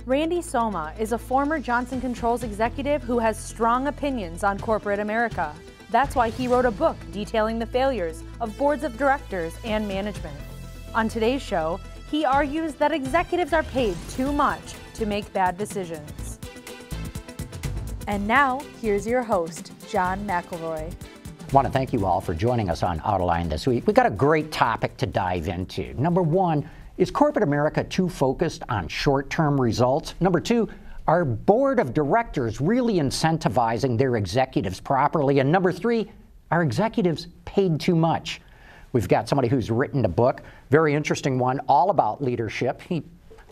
Rande Somma is a former Johnson Controls executive who has strong opinions on corporate America. That's why he wrote a book detailing the failures of boards of directors and management. On today's show, he argues that executives are paid too much to make bad decisions. And now, here's your host, John McElroy. I want to thank you all for joining us on Autoline this week. We've got a great topic to dive into. Number one, is corporate America too focused on short-term results? Number two, are board of directors really incentivizing their executives properly? And number three, are executives paid too much? We've got somebody who's written a book, very interesting one, all about leadership. He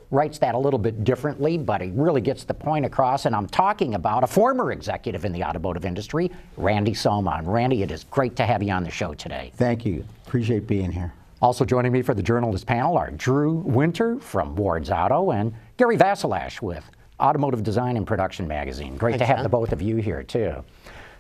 writes that a little bit differently, but he really gets the point across. And I'm talking about a former executive in the automotive industry, Rande Somma. And Rande, it is great to have you on the show today. Thank you. Appreciate being here. Also joining me for the journalist panel are Drew Winter from Ward's Auto and Gary Vasilash with Automotive Design and Production Magazine. Great to have the both of you here, too.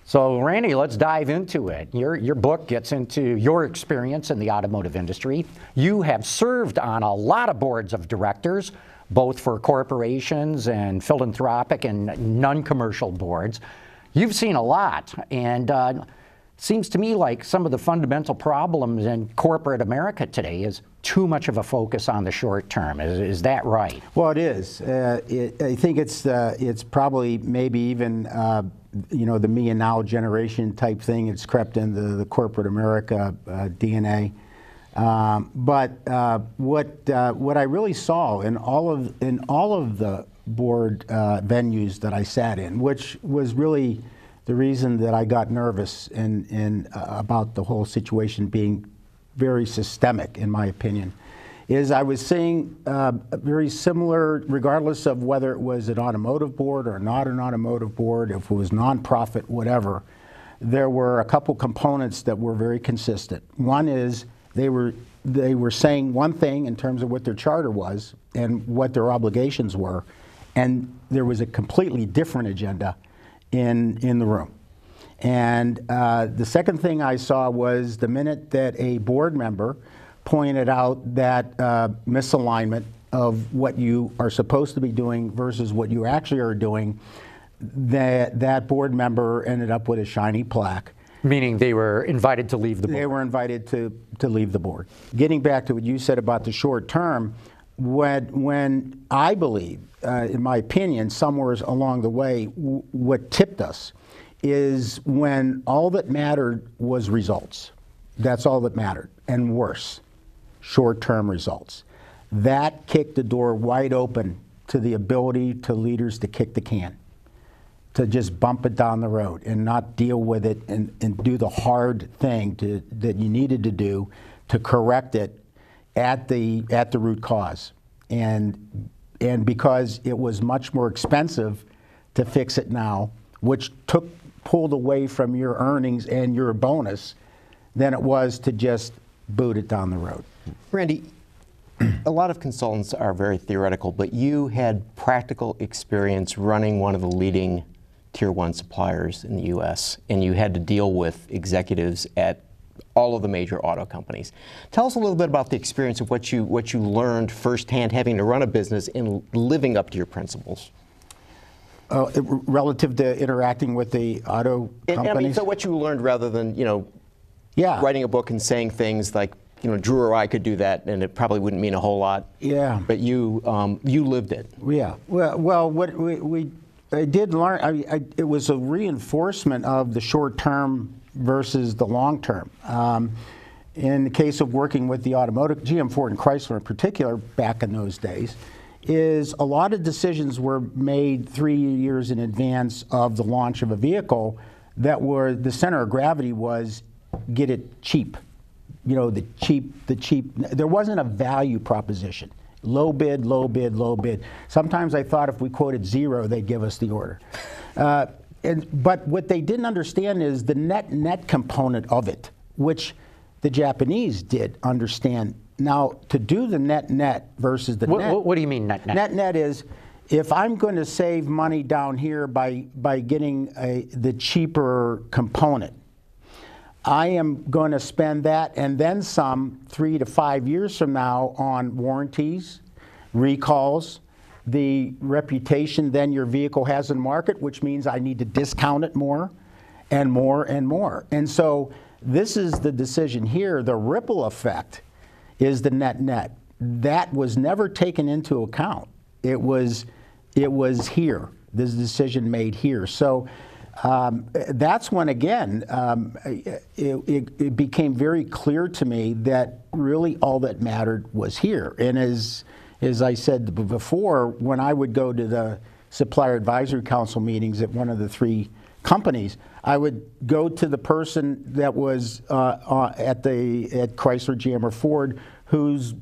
So, Rande, let's dive into it. Your book gets into your experience in the automotive industry. You have served on a lot of boards of directors, both for corporations and philanthropic and non-commercial boards. You've seen a lot, and seems to me like some of the fundamental problems in corporate America today is too much of a focus on the short term. Is that right? Well, it is. I think it's probably maybe even the me and now generation type thing. It's crept into the corporate America DNA. But what I really saw in all of the board venues that I sat in, which was really the reason that I got nervous about the whole situation being very systemic, in my opinion, is I was seeing very similar, regardless of whether it was an automotive board or not an automotive board, if it was nonprofit, whatever, there were a couple components that were very consistent. One is they were saying one thing in terms of what their charter was and what their obligations were, and there was a completely different agenda in the room. And the second thing I saw was the minute that a board member pointed out that misalignment of what you are supposed to be doing versus what you actually are doing, that board member ended up with a shiny plaque. Meaning they were invited to leave the board. They were invited to leave the board. Getting back to what you said about the short term, when I believe, in my opinion, somewhere along the way, what tipped us is when all that mattered was results. That's all that mattered, and worse, short-term results. That kicked the door wide open to the ability to leaders to kick the can, to just bump it down the road and not deal with it and do the hard thing that you needed to do to correct it at the root cause. And because it was much more expensive to fix it now, which pulled away from your earnings and your bonus, than it was to just boot it down the road. Rande, a lot of consultants are very theoretical, but you had practical experience running one of the leading Tier 1 suppliers in the U.S., and you had to deal with executives at all of the major auto companies. Tell us a little bit about the experience of what you learned firsthand having to run a business and living up to your principles. Relative to interacting with the auto companies? I mean, so what you learned rather than, writing a book and saying things like, Drew or I could do that, and it probably wouldn't mean a whole lot. Yeah. But you lived it. Yeah. Well, what I did learn, it was a reinforcement of the short term versus the long term. In the case of working with the automotive, GM, Ford, and Chrysler in particular, back in those days, is a lot of decisions were made 3 years in advance of the launch of a vehicle that were, the center of gravity was get it cheap. The cheap, there wasn't a value proposition. Low bid, low bid, low bid. Sometimes I thought if we quoted zero, they'd give us the order. But what they didn't understand is the net component of it, which the Japanese did understand. Now, to do the net versus the net. What do you mean net? Net is, if I'm going to save money down here by getting the cheaper component, I am going to spend that and then some 3 to 5 years from now on warranties, recalls, the reputation then your vehicle has in market, which means I need to discount it more and more and more. And so this is the decision here. The ripple effect is the net. That was never taken into account. It was here. This decision made here. So that's when, again, it became very clear to me that really all that mattered was here. And as I said before, when I would go to the supplier advisory council meetings at one of the 3 companies, I would go to the person that was at Chrysler, GM, or Ford, whose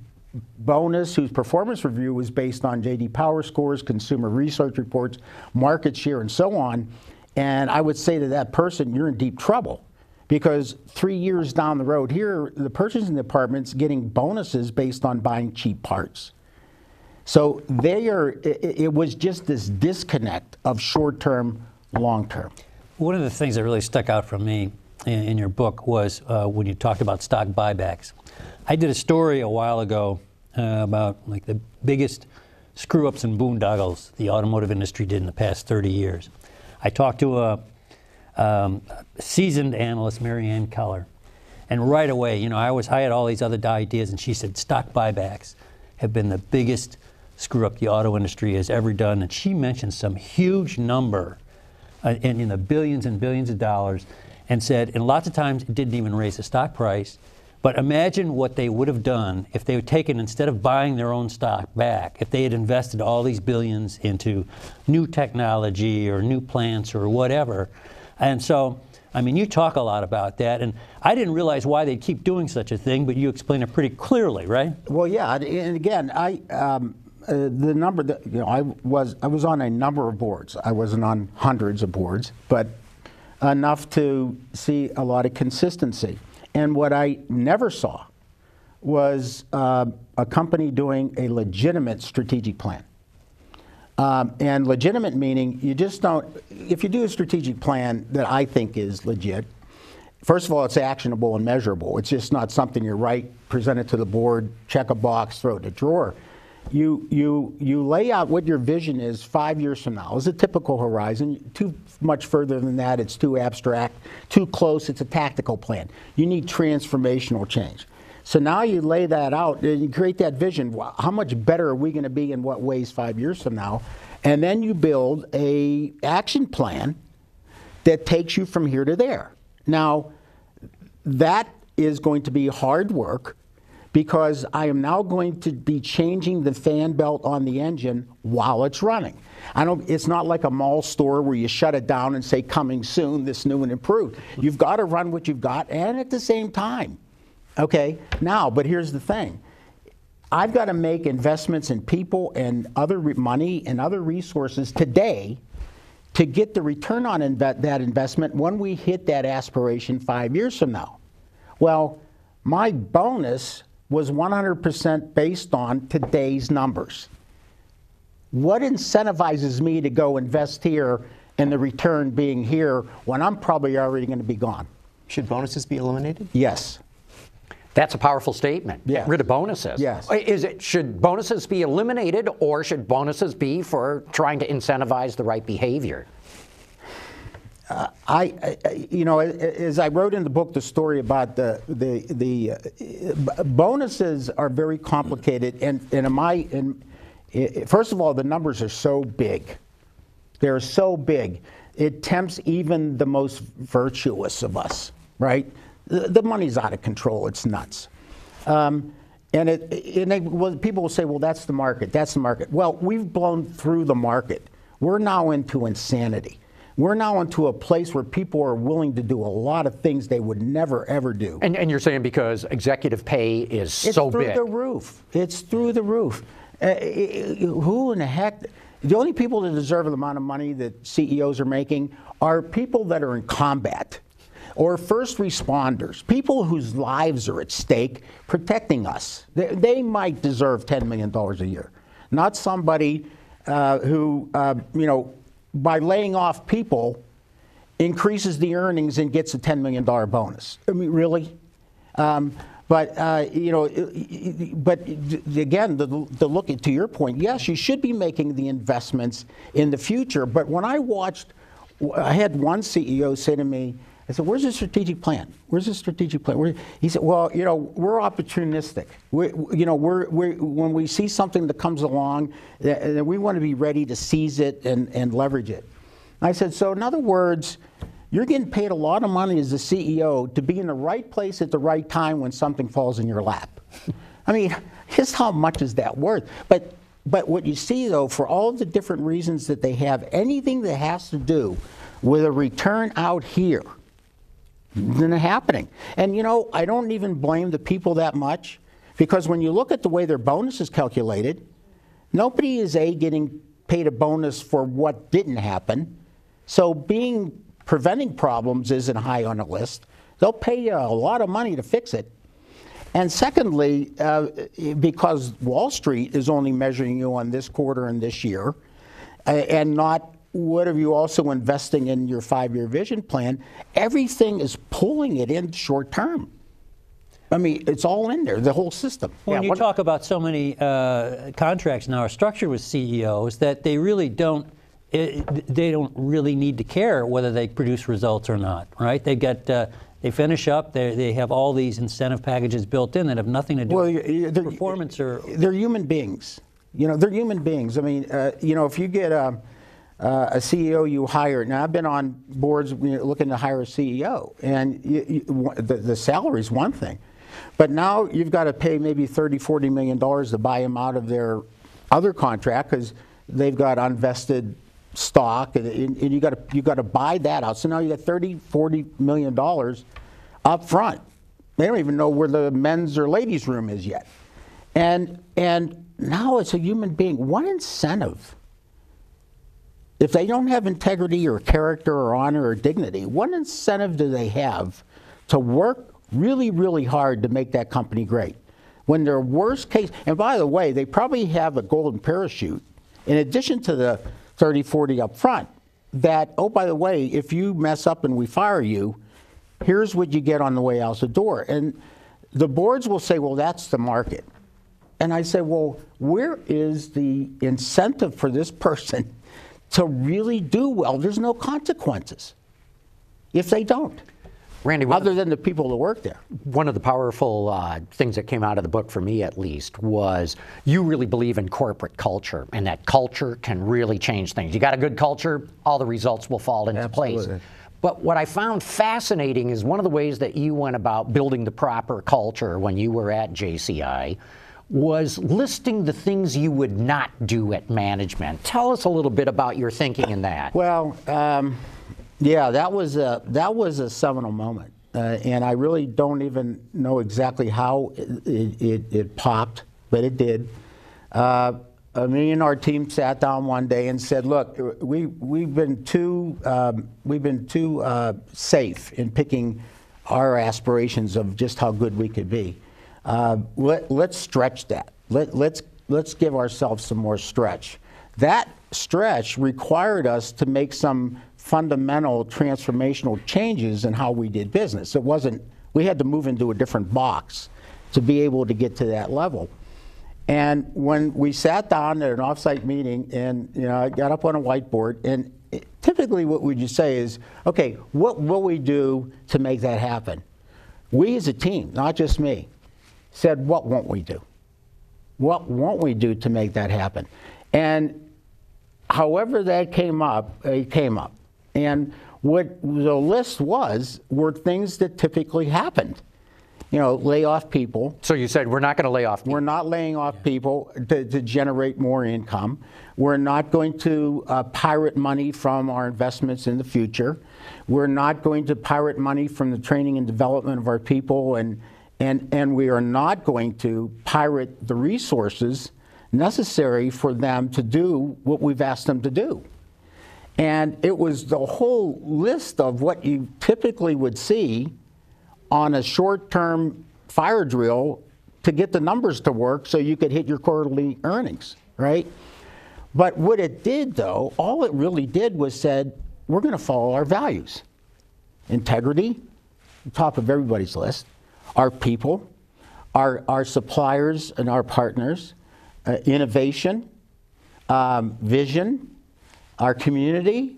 performance review was based on J.D. Power scores, consumer research reports, market share, and so on. And I would say to that person, you're in deep trouble, because 3 years down the road here, the purchasing department's getting bonuses based on buying cheap parts. So it was just this disconnect of short-term, long-term. One of the things that really stuck out for me in your book was when you talked about stock buybacks. I did a story a while ago about like the biggest screw-ups and boondoggles the automotive industry did in the past 30 years. I talked to a seasoned analyst, Mary Ann Keller, and right away, you know, I had all these other ideas, and she said stock buybacks have been the biggest screw-up the auto industry has ever done, and she mentioned some huge number in the billions and billions of dollars, and said, and lots of times it didn't even raise the stock price. But imagine what they would have done if they had taken, instead of buying their own stock back, if they had invested all these billions into new technology or new plants or whatever. And so, I mean, you talk a lot about that, and I didn't realize why they'd keep doing such a thing, but you explain it pretty clearly, right? Well, yeah, and again, the number that, you know, I was on a number of boards. I wasn't on hundreds of boards, but enough to see a lot of consistency. And what I never saw was a company doing a legitimate strategic plan. And legitimate meaning you just don't, if you do a strategic plan that I think is legit, first of all, it's actionable and measurable. It's just not something you write, present it to the board, check a box, throw it in a drawer. You lay out what your vision is 5 years from now. It's a typical horizon. Too much further than that, it's too abstract. Too close, it's a tactical plan. You need transformational change. So now you lay that out and you create that vision. How much better are we going to be in what ways 5 years from now? And then you build an action plan that takes you from here to there. Now, that is going to be hard work, because I am now going to be changing the fan belt on the engine while it's running. It's not like a mall store where you shut it down and say, coming soon, this new and improved. You've got to run what you've got, and at the same time. Okay, now, but here's the thing. I've got to make investments in people and other money and other resources today to get the return on that investment when we hit that aspiration 5 years from now. Well, my bonus was 100% based on today's numbers. What incentivizes me to go invest here and the return being here when I'm probably already going to be gone? Should bonuses be eliminated? Yes. That's a powerful statement. Yes. Get rid of bonuses. Yes. Should bonuses be eliminated, or should bonuses be for trying to incentivize the right behavior? You know, as I wrote in the book, the story about the bonuses are very complicated, and first of all, the numbers are so big. They're so big. It tempts even the most virtuous of us, right? The money's out of control. It's nuts. Well, people will say, well, that's the market. That's the market. Well, we've blown through the market. We're now into insanity. We're now into a place where people are willing to do a lot of things they would never, ever do. And you're saying because executive pay is so big. It's through the roof. It's through the roof. Who in the heck? The only people that deserve the amount of money that CEOs are making are people that are in combat, or first responders, people whose lives are at stake protecting us. They might deserve $10 million a year, not somebody who, you know, by laying off people, increases the earnings and gets a $10 million bonus. I mean, really? But But you know, but again, the look to your point, yes, you should be making the investments in the future. But when I watched, I had one CEO say to me, I said, "Where's the strategic plan? Where's the strategic plan?" He said, "Well, you know, we're opportunistic. When we see something that comes along, we want to be ready to seize it and leverage it." I said, "So in other words, you're getting paid a lot of money as the CEO to be in the right place at the right time when something falls in your lap." I mean, just how much is that worth? But what you see, though, for all the different reasons that they have, anything that has to do with a return out here isn't happening. And, you know, I don't even blame the people that much, because when you look at the way their bonus is calculated, nobody is getting paid a bonus for what didn't happen. So preventing problems isn't high on the list. They'll pay you a lot of money to fix it. And secondly, because Wall Street is only measuring you on this quarter and this year, and not what are you also investing in your 5-year vision plan, everything is pulling it in short term. I mean, it's all in there, the whole system. When you talk about so many contracts now are structured with CEOs that they really don't really need to care whether they produce results or not, right? They finish up, they have all these incentive packages built in that have nothing to do with performance or... They're human beings. You know, they're human beings. I mean, you know, if you get a CEO you hire, now I've been on boards looking to hire a CEO, and the salary is one thing, but now you've got to pay maybe $30, $40 million to buy them out of their other contract because they've got unvested stock, and you got to buy that out. So now you got $30, $40 million up front. They don't even know where the men's or ladies' room is yet, and now it's a human being. What incentive? If they don't have integrity or character or honor or dignity, what incentive do they have to work really, really hard to make that company great? When their worst case, and by the way, they probably have a golden parachute in addition to the 30, 40 up front, that, oh, by the way, if you mess up and we fire you, here's what you get on the way out the door. And the boards will say, well, that's the market. And I say, well, where is the incentive for this person to really do well? There's no consequences if they don't. Randy, other than the people that work there. One of the powerful things that came out of the book, for me at least, was you really believe in corporate culture, and that culture can really change things. You got a good culture, all the results will fall into place. But what I found fascinating is one of the ways that you went about building the proper culture when you were at JCI was listing the things you would not do at management. Tell us a little bit about your thinking in that. Well, yeah, that was a seminal moment, and I really don't even know exactly how it popped, but it did. Me and our team sat down one day and said, "Look, we've been too safe in picking our aspirations of just how good we could be. Let's stretch that. Let's give ourselves some more stretch." That stretch required us to make some fundamental transformational changes in how we did business. It wasn't, we had to move into a different box to be able to get to that level. And when we sat down at an offsite meeting, and I got up on a whiteboard, and typically what would you say is, okay, what will we do to make that happen? We as a team, not just me, said, what won't we do? What won't we do to make that happen? And however that came up, it came up. And what the list were things that typically happened. Lay off people. So you said, we're not going to lay off people. We're not laying off people to generate more income. We're not going to pirate money from our investments in the future. We're not going to pirate money from the training and development of our people, and we are not going to pirate the resources necessary for them to do what we've asked them to do. And it was the whole list of what you typically would see on a short-term fire drill to get the numbers to work so you could hit your quarterly earnings, right? But what it did, though, all it really did was said, we're going to follow our values. Integrity, top of everybody's list. Our people, our suppliers and our partners, innovation, vision, our community,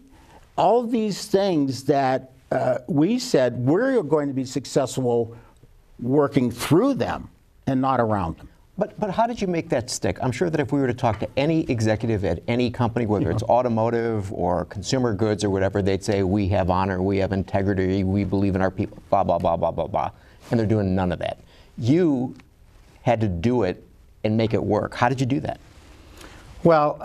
all these things that we said we're going to be successful working through them and not around them. But how did you make that stick? I'm sure that if we were to talk to any executive at any company, whether it's automotive or consumer goods or whatever, they'd say, we have honor, we have integrity, we believe in our people, blah, blah, blah, blah, blah, blah. And they're doing none of that. You had to do it and make it work. How did you do that? Well,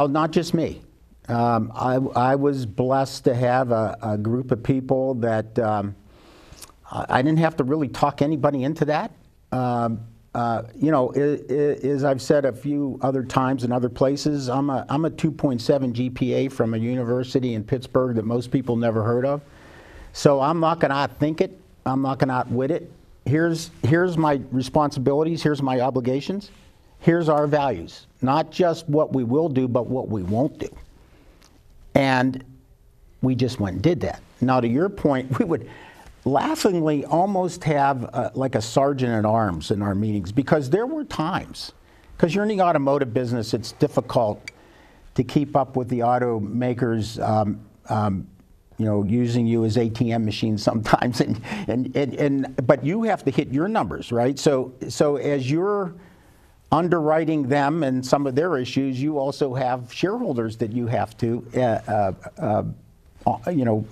not just me. I was blessed to have a group of people that I didn't have to really talk anybody into that. You know, as I've said a few other times in other places, I'm a 2.7 GPA from a university in Pittsburgh that most people never heard of. So I'm not going to outthink it. I'm not going to outwit it. Here's my responsibilities. Here's my obligations. Here's our values. Not just what we will do, but what we won't do. And we just went and did that. Now, to your point, we would laughingly almost have like a sergeant at arms in our meetings, because there were times, because you're in the automotive business, it's difficult to keep up with the automakers, you know, using you as ATM machines sometimes, but you have to hit your numbers, right? So as you're underwriting them and some of their issues, you also have shareholders that you have to, you know,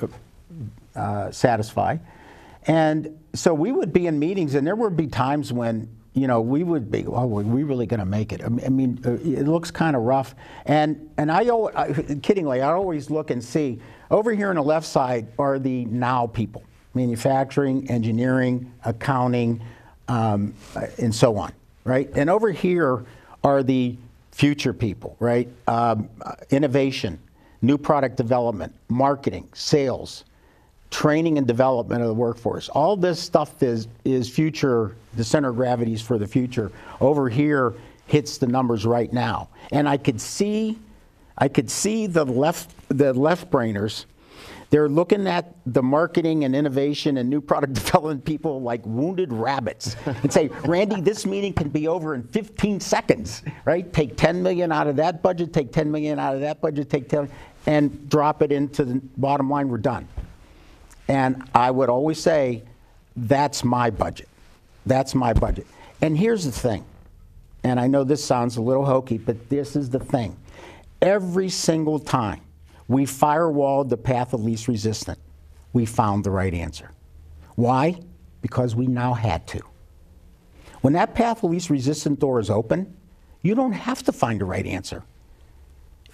satisfy. And so we would be in meetings, and there would be times when, you know, we would be, oh, are we really going to make it? I mean, it looks kind of rough. And kiddingly, I always look and see, over here on the left side are the now people, manufacturing, engineering, accounting, and so on, right? And over here are the future people, right? Innovation, new product development, marketing, sales, training and development of the workforce. All this stuff is future, the center of gravity is for the future. Over here hits the numbers right now. And I could see the left brainers. They're looking at the marketing and innovation and new product development people like wounded rabbits and say, Randy, this meeting can be over in 15 seconds, right? Take 10 million out of that budget, take 10 million out of that budget, take 10, and drop it into the bottom line, we're done. And I would always say, that's my budget. That's my budget. And here's the thing, and I know this sounds a little hokey, but this is the thing. Every single time we firewalled the path of least resistance, we found the right answer. Why? Because we now had to. When that path of least resistance door is open, you don't have to find the right answer.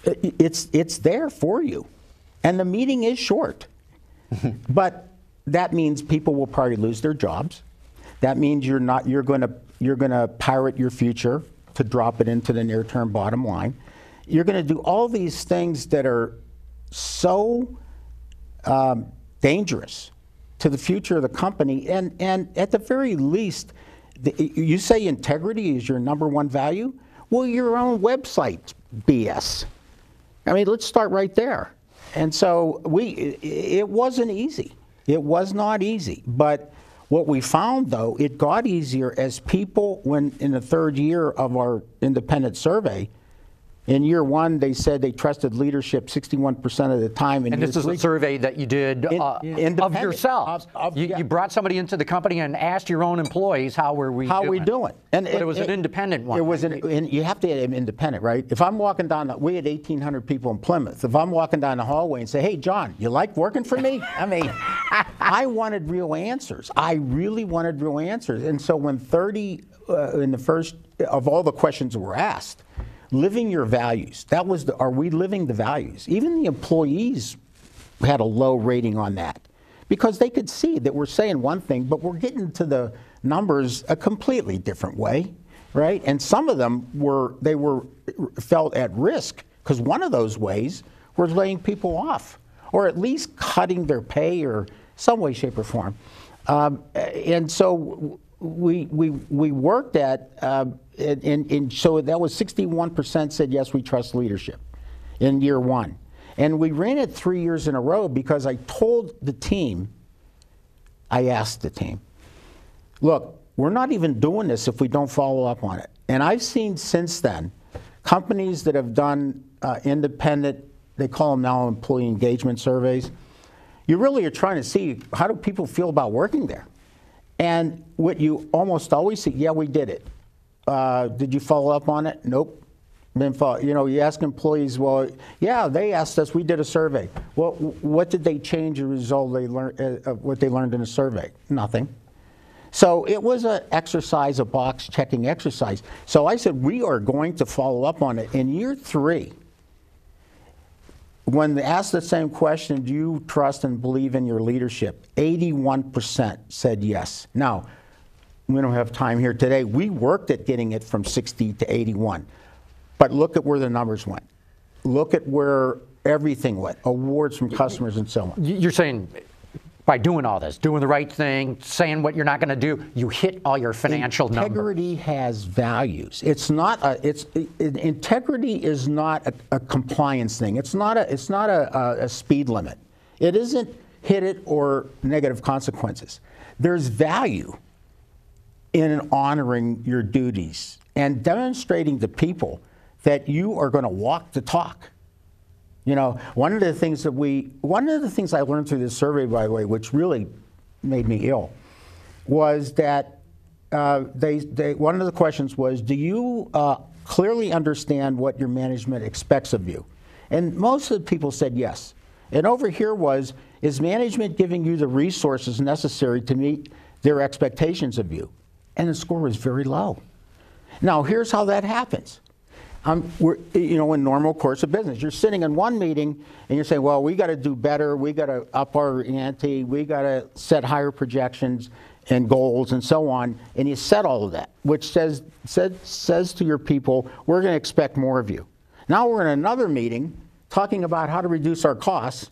It's there for you. And the meeting is short. But that means people will probably lose their jobs. That means you're going to pirate your future to drop it into the near-term bottom line. You're going to do all these things that are so dangerous to the future of the company. And at the very least, you say integrity is your #1 value. Well, your own website BS. I mean, let's start right there. And so it wasn't easy. It was not easy. But what we found, though, it got easier as people, when in the 3rd year of our independent survey, in year 1, they said they trusted leadership 61% of the time. And this is a survey that you did of yourselves. You brought somebody into the company and asked your own employees, how were we doing? But it was an independent one. It was and you have to have independent, right? If I'm walking down, we had 1,800 people in Plymouth. If I'm walking down the hallway and say, hey, John, you like working for me? I mean, I wanted real answers. I really wanted real answers. And so when 30, in the first of all the questions were asked, living your values. That was are we living the values? Even the employees had a low rating on that because they could see that we're saying one thing, but we're getting to the numbers a completely different way, right? And some of them felt at risk because one of those ways was laying people off or at least cutting their pay or some way, shape, or form. And so we worked at, and so that was 61% said, yes, we trust leadership in year 1. And we ran it 3 years in a row because I told the team, I asked the team, look, we're not even doing this if we don't follow up on it. And I've seen since then companies that have done independent, they call them now employee engagement surveys. You really are trying to see, how do people feel about working there? And what you almost always see, yeah, we did it. Did you follow up on it? Nope. You know, you ask employees, well, yeah, they asked us, we did a survey. Well, what did they change as a result they learned, of what they learned in the survey? Nothing. So it was an exercise, a box checking exercise. So I said, we are going to follow up on it. In year 3, when they asked the same question, do you trust and believe in your leadership? 81% said yes. Now, we don't have time here today. We worked at getting it from 60 to 81. But look at where the numbers went. Look at where everything went, awards from customers and so on. You're saying by doing all this, doing the right thing, saying what you're not going to do, you hit all your financial numbers. Integrity has values. It's not integrity is not a compliance thing. It's not a speed limit. It isn't hit it or negative consequences. There's value in honoring your duties and demonstrating to people that you are going to walk the talk. You know, one of the things I learned through this survey, by the way, which really made me ill, was that one of the questions was, do you clearly understand what your management expects of you? And most of the people said yes. And over here was, is management giving you the resources necessary to meet their expectations of you? And the score was very low. Now, here's how that happens. You know, in normal course of business, you're sitting in one meeting and you're saying, well, we got to do better, we got to up our ante, we got to set higher projections and goals and so on, and you set all of that, which says to your people, we're going to expect more of you. Now we're in another meeting talking about how to reduce our costs,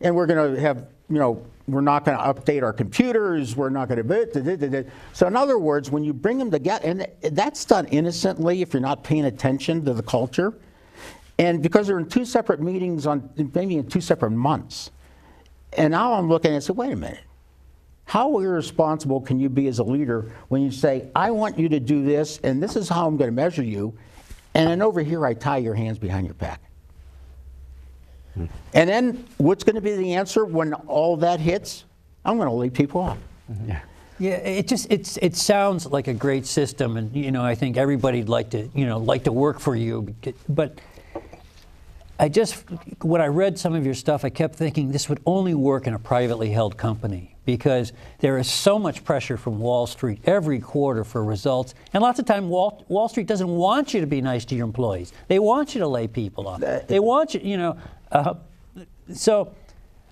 and we're going to have, you know, we're not going to update our computers, we're not going to... So in other words, when you bring them together, and that's done innocently if you're not paying attention to the culture, and because they're in 2 separate meetings, maybe in 2 separate months. And now I'm looking and say, wait a minute, how irresponsible can you be as a leader when you say, I want you to do this, and this is how I'm going to measure you, and then over here I tie your hands behind your back. And then what's going to be the answer when all that hits? I'm going to lead people off. Yeah. Yeah, it sounds like a great system, and you know, I think everybody'd like to work for you. But when I read some of your stuff, I kept thinking this would only work in a privately held company, because there is so much pressure from Wall Street every quarter for results, and lots of time Wall Street doesn't want you to be nice to your employees. They want you to lay people off. They want you, you know. So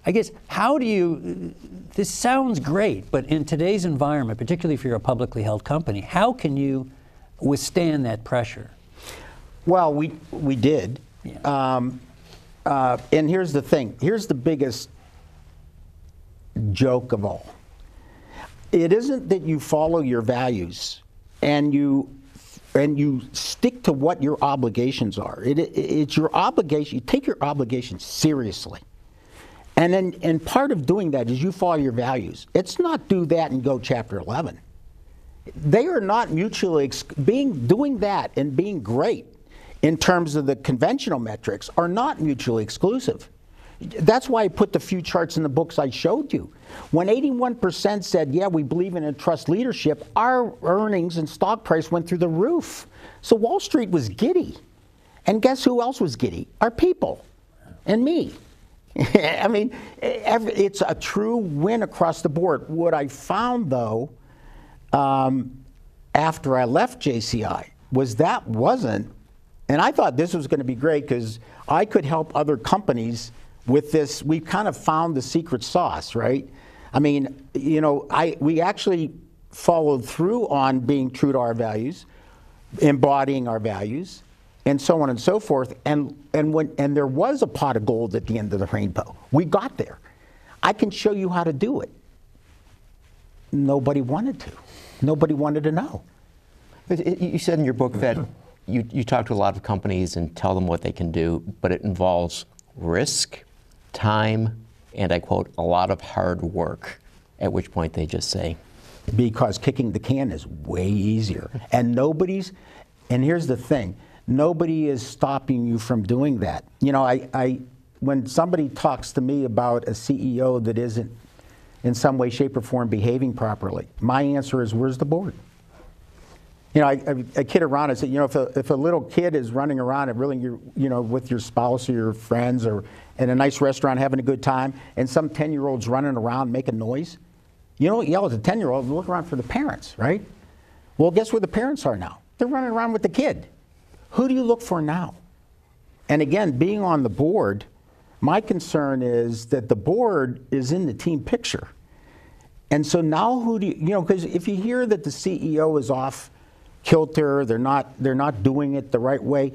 I guess, how do you, this sounds great, but in today's environment, particularly if you're a publicly held company, how can you withstand that pressure? Well, we did. Yeah. And here's the thing. Here's the biggest joke of all. It isn't that you follow your values and you stick to what your obligations are. It's your obligation. You take your obligations seriously. And part of doing that is you follow your values. It's not do that and go chapter 11. They are not mutually, doing that and being great in terms of the conventional metrics are not mutually exclusive. That's why I put the few charts in the books I showed you. When 81% said, yeah, we believe in and trust leadership, our earnings and stock price went through the roof. So Wall Street was giddy. And guess who else was giddy? Our people and me. I mean, it's a true win across the board. What I found, though, after I left JCI, was that wasn't, and I thought this was going to be great because I could help other companies with this. We kind of found the secret sauce, right? I mean, you know, we actually followed through on being true to our values, embodying our values, and so on and so forth. And there was a pot of gold at the end of the rainbow. We got there. I can show you how to do it. Nobody wanted to. Nobody wanted to know. You said in your book that you talk to a lot of companies and tell them what they can do, but it involves risk, time, and I quote, a lot of hard work, at which point they just say, because kicking the can is way easier. And here's the thing, nobody is stopping you from doing that. You know, when somebody talks to me about a CEO that isn't in some way, shape, or form behaving properly, my answer is, where's the board? You know, I kid around. I said, you know, if a little kid is running around and really, you know, with your spouse or your friends or in a nice restaurant having a good time, and some 10-year-old's running around making noise, you don't yell at the 10-year-old. Look around for the parents, right? Well, guess where the parents are now? They're running around with the kid. Who do you look for now? And again, being on the board, my concern is that the board is in the team picture. And so now who do you know, because if you hear that the CEO is off kilter, they're not doing it the right way,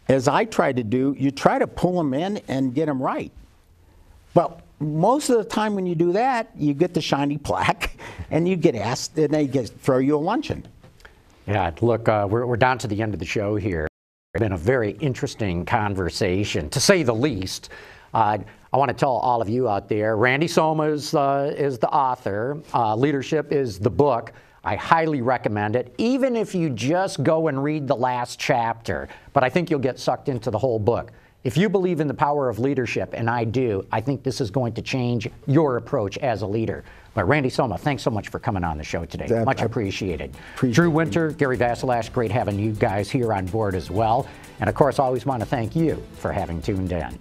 as I try to do, you try to pull them in and get them right. But most of the time when you do that, you get the shiny plaque and you get asked, and they throw you a luncheon. Yeah, look, we're down to the end of the show here. It's been a very interesting conversation, to say the least. I want to tell all of you out there, Rande Somma is the author. Leadership is the book. I highly recommend it, even if you just go and read the last chapter. But I think you'll get sucked into the whole book. If you believe in the power of leadership, and I do, I think this is going to change your approach as a leader. But Rande Somma, thanks so much for coming on the show today. Much appreciated. Drew Winter, Gary Vasilash, great having you guys here on board as well. And of course, I always want to thank you for having tuned in.